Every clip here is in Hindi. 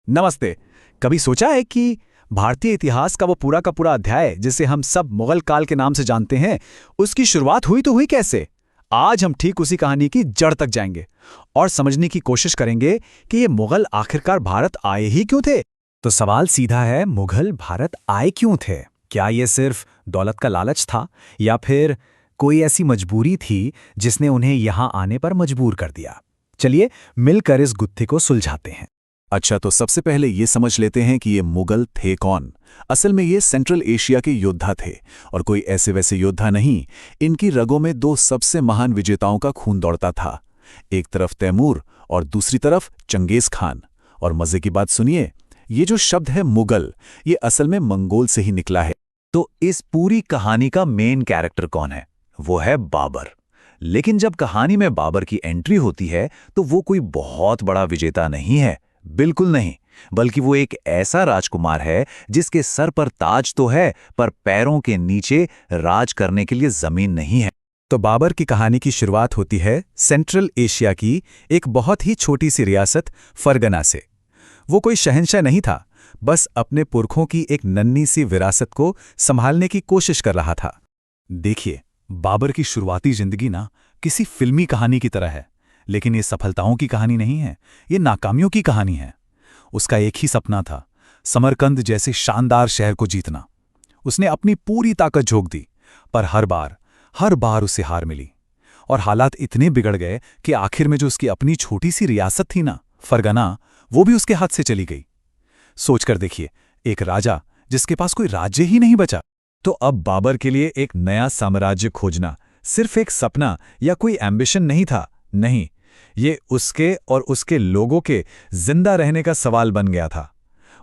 नमस्ते। कभी सोचा है कि भारतीय इतिहास का पूरा अध्याय जिसे हम सब मुगल काल के नाम से जानते हैं, उसकी शुरुआत हुई तो हुई कैसे? आज हम ठीक उसी कहानी की जड़ तक जाएंगे और समझने की कोशिश करेंगे कि ये मुगल आखिरकार भारत आए ही क्यों थे। तो सवाल सीधा है, मुगल भारत आए क्यों थे? क्या ये सिर्फ दौलत का लालच था या फिर कोई ऐसी मजबूरी थी जिसने उन्हें यहाँ आने पर मजबूर कर दिया? चलिए मिलकर इस गुत्थी को सुलझाते हैं। अच्छा, तो सबसे पहले ये समझ लेते हैं कि ये मुगल थे कौन। असल में ये सेंट्रल एशिया के योद्धा थे और कोई ऐसे वैसे योद्धा नहीं। इनकी रगों में दो सबसे महान विजेताओं का खून दौड़ता था, एक तरफ तैमूर और दूसरी तरफ चंगेज खान। और मजे की बात सुनिए, ये जो शब्द है मुगल, ये असल में मंगोल से ही निकला है। तो इस पूरी कहानी का मेन कैरेक्टर कौन है? वो है बाबर। लेकिन जब कहानी में बाबर की एंट्री होती है तो वो कोई बहुत बड़ा विजेता नहीं है, बिल्कुल नहीं, बल्कि वो एक ऐसा राजकुमार है जिसके सर पर ताज तो है पर पैरों के नीचे राज करने के लिए जमीन नहीं है। तो बाबर की कहानी की शुरुआत होती है सेंट्रल एशिया की एक बहुत ही छोटी सी रियासत फरगना से। वो कोई शहंशाह नहीं था, बस अपने पुरखों की एक नन्ही सी विरासत को संभालने की कोशिश कर रहा था। देखिए, बाबर की शुरुआती जिंदगी ना किसी फिल्मी कहानी की तरह है, लेकिन ये सफलताओं की कहानी नहीं है, ये नाकामियों की कहानी है। उसका एक ही सपना था, समरकंद जैसे शानदार शहर को जीतना। उसने अपनी पूरी ताकत झोंक दी, पर हर बार उसे हार मिली और हालात इतने बिगड़ गए कि आखिर में जो उसकी अपनी छोटी सी रियासत थी ना, फरगना, वो भी उसके हाथ से चली गई। सोचकर देखिए, एक राजा जिसके पास कोई राज्य ही नहीं बचा। तो अब बाबर के लिए एक नया साम्राज्य खोजना सिर्फ एक सपना या एम्बिशन नहीं था, नहीं, ये उसके और उसके लोगों के जिंदा रहने का सवाल बन गया था।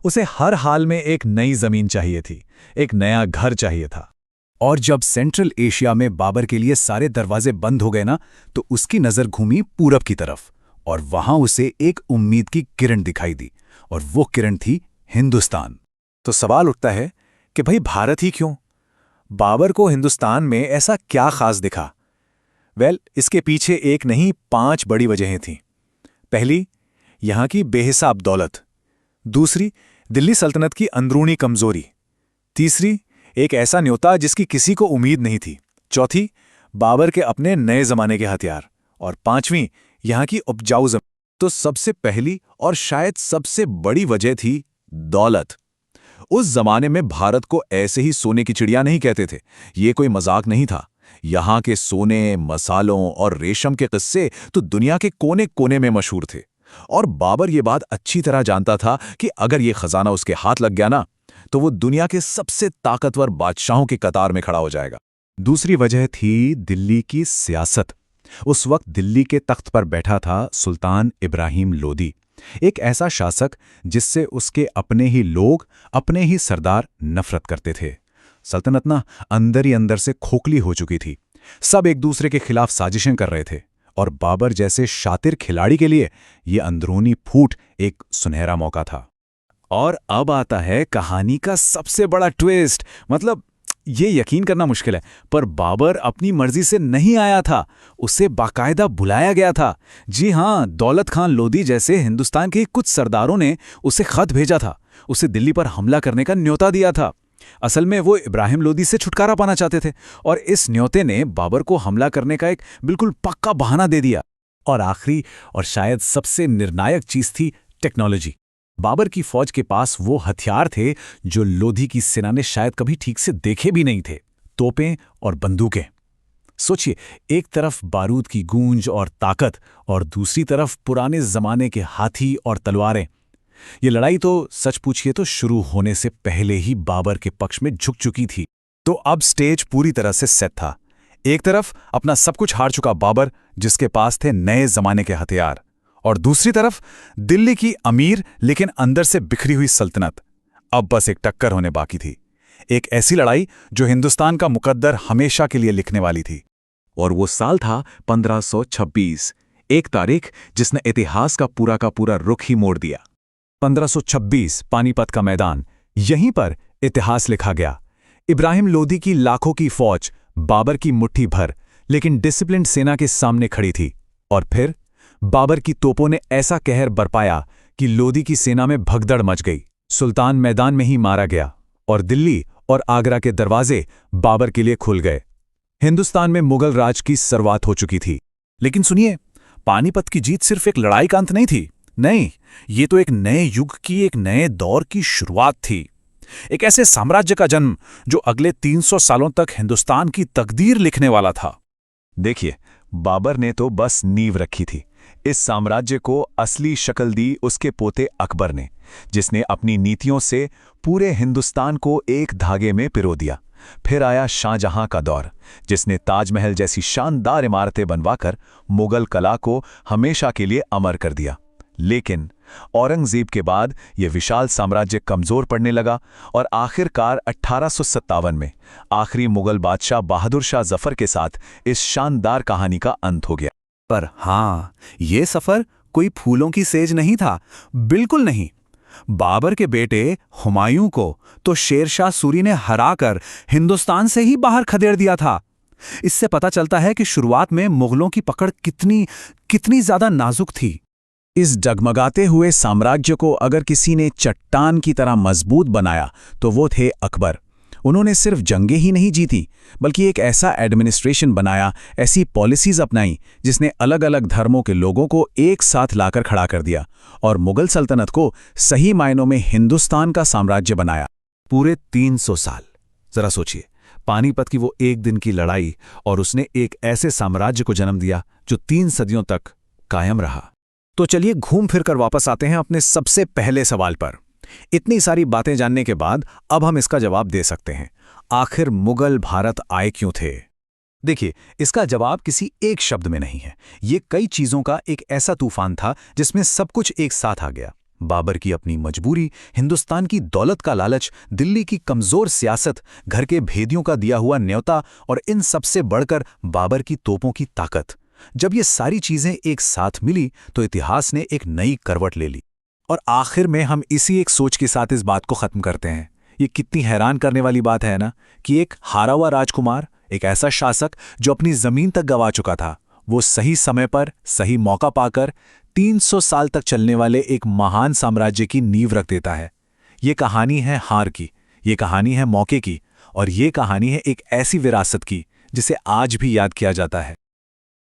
उसे हर हाल में एक नई जमीन चाहिए थी, एक नया घर चाहिए था। और जब सेंट्रल एशिया में बाबर के लिए सारे दरवाजे बंद हो गए ना, तो उसकी नजर घूमी पूरब की तरफ और वहां उसे एक उम्मीद की किरण दिखाई दी, और वो किरण थी हिंदुस्तान। तो सवाल उठता है कि भाई भारत ही क्यों? बाबर को हिंदुस्तान में ऐसा क्या खास दिखा? इसके पीछे एक नहीं 5 बड़ी वजहें थीं। पहली, यहां की बेहिसाब दौलत। दूसरी, दिल्ली सल्तनत की अंदरूनी कमजोरी। तीसरी, एक ऐसा न्योता जिसकी किसी को उम्मीद नहीं थी। चौथी, बाबर के अपने नए जमाने के हथियार। और पांचवीं, यहां की उपजाऊ जमीन। तो सबसे पहली और शायद सबसे बड़ी वजह थी दौलत। उस जमाने में भारत को ऐसे ही सोने की चिड़िया नहीं कहते थे, ये कोई मजाक नहीं था। यहां के सोने, मसालों और रेशम के किस्से तो दुनिया के कोने कोने में मशहूर थे। और बाबर ये बात अच्छी तरह जानता था कि अगर ये खजाना उसके हाथ लग गया ना, तो वो दुनिया के सबसे ताकतवर बादशाहों की कतार में खड़ा हो जाएगा। दूसरी वजह थी दिल्ली की सियासत। उस वक्त दिल्ली के तख्त पर बैठा था सुल्तान इब्राहिम लोदी, एक ऐसा शासक जिससे उसके अपने ही लोग, अपने ही सरदार नफरत करते थे। सल्तनत ना अंदर ही अंदर से खोखली हो चुकी थी, सब एक दूसरे के खिलाफ साजिशें कर रहे थे, और बाबर जैसे शातिर खिलाड़ी के लिए ये अंदरूनी फूट एक सुनहरा मौका था। और अब आता है कहानी का सबसे बड़ा ट्विस्ट। मतलब ये यकीन करना मुश्किल है, पर बाबर अपनी मर्जी से नहीं आया था, उसे बाकायदा बुलाया गया था। जी हां, दौलत खान लोदी जैसे हिंदुस्तान के कुछ सरदारों ने उसे खत भेजा था, उसे दिल्ली पर हमला करने का न्योता दिया था। असल में वो इब्राहिम लोदी से छुटकारा पाना चाहते थे, और इस न्योते ने बाबर को हमला करने का एक बिल्कुल पक्का बहाना दे दिया। और आखिरी और शायद सबसे निर्णायक चीज थी टेक्नोलॉजी। बाबर की फौज के पास वो हथियार थे जो लोधी की सेना ने शायद कभी ठीक से देखे भी नहीं थे, तोपें और बंदूकें। सोचिए, एक तरफ बारूद की गूंज और ताकत, और दूसरी तरफ पुराने जमाने के हाथी और तलवारें। ये लड़ाई तो सच पूछिए तो शुरू होने से पहले ही बाबर के पक्ष में झुक चुकी थी। तो अब स्टेज पूरी तरह से सेट था। एक तरफ अपना सब कुछ हार चुका बाबर, जिसके पास थे नए जमाने के हथियार, और दूसरी तरफ दिल्ली की अमीर लेकिन अंदर से बिखरी हुई सल्तनत। अब बस एक टक्कर होने बाकी थी, एक ऐसी लड़ाई जो हिंदुस्तान का मुकद्दर हमेशा के लिए लिखने वाली थी। और वो साल था 1526, एक तारीख जिसने इतिहास का पूरा रुख ही मोड़ दिया। 1526, पानीपत का मैदान, यहीं पर इतिहास लिखा गया। इब्राहिम लोदी की लाखों की फौज बाबर की मुट्ठी भर लेकिन डिसिप्लिन्ड सेना के सामने खड़ी थी, और फिर बाबर की तोपों ने ऐसा कहर बरपाया कि लोदी की सेना में भगदड़ मच गई। सुल्तान मैदान में ही मारा गया और दिल्ली और आगरा के दरवाजे बाबर के लिए खुल गए। हिंदुस्तान में मुगल राज की शुरुआत हो चुकी थी। लेकिन सुनिए, पानीपत की जीत सिर्फ एक लड़ाई का अंत नहीं थी। नहीं, ये तो एक नए युग की, एक नए दौर की शुरुआत थी। एक ऐसे साम्राज्य का जन्म जो अगले 300 सालों तक हिंदुस्तान की तकदीर लिखने वाला था। देखिए, बाबर ने तो बस नींव रखी थी। इस साम्राज्य को असली शक्ल दी उसके पोते अकबर ने, जिसने अपनी नीतियों से पूरे हिंदुस्तान को एक धागे में पिरो दिया। फिर आया शाहजहां का दौर, जिसने ताजमहल जैसी शानदार इमारतें बनवाकर मुगल कला को हमेशा के लिए अमर कर दिया। लेकिन औरंगजेब के बाद यह विशाल साम्राज्य कमजोर पड़ने लगा और आखिरकार 1857 में आखिरी मुगल बादशाह बहादुर शाह जफर के साथ इस शानदार कहानी का अंत हो गया। पर हाँ, ये सफर कोई फूलों की सेज नहीं था, बिल्कुल नहीं। बाबर के बेटे हुमायूं को तो शेरशाह सूरी ने हराकर हिंदुस्तान से ही बाहर खदेड़ दिया था। इससे पता चलता है कि शुरुआत में मुगलों की पकड़ कितनी ज्यादा नाजुक थी। इस डगमगाते हुए साम्राज्य को अगर किसी ने चट्टान की तरह मजबूत बनाया तो वो थे अकबर। उन्होंने सिर्फ जंगें ही नहीं जीती, बल्कि एक ऐसा एडमिनिस्ट्रेशन बनाया, ऐसी पॉलिसीज अपनाई जिसने अलग अलग धर्मों के लोगों को एक साथ लाकर खड़ा कर दिया और मुगल सल्तनत को सही मायनों में हिंदुस्तान का साम्राज्य बनाया। पूरे 300 साल। जरा सोचिए, पानीपत की वो एक दिन की लड़ाई, और उसने एक ऐसे साम्राज्य को जन्म दिया जो 3 सदियों तक कायम रहा। तो चलिए घूम फिर कर वापस आते हैं अपने सबसे पहले सवाल पर। इतनी सारी बातें जानने के बाद अब हम इसका जवाब दे सकते हैं। आखिर मुगल भारत आए क्यों थे? देखिए, इसका जवाब किसी एक शब्द में नहीं है। ये कई चीजों का एक ऐसा तूफान था जिसमें सब कुछ एक साथ आ गया। बाबर की अपनी मजबूरी, हिंदुस्तान की दौलत का लालच, दिल्ली की कमजोर सियासत, घर के भेदियों का दिया हुआ न्योता और इन सबसे बढ़कर बाबर की तोपों की ताकत। जब ये सारी चीजें एक साथ मिली तो इतिहास ने एक नई करवट ले ली। और आखिर में हम इसी एक सोच के साथ इस बात को खत्म करते हैं। ये कितनी हैरान करने वाली बात है ना, कि एक हारा हुआ राजकुमार, एक ऐसा शासक जो अपनी जमीन तक गंवा चुका था, वो सही समय पर सही मौका पाकर 300 साल तक चलने वाले एक महान साम्राज्य की नींव रख देता है। ये कहानी है हार की, ये कहानी है मौके की, और ये कहानी है एक ऐसी विरासत की जिसे आज भी याद किया जाता है।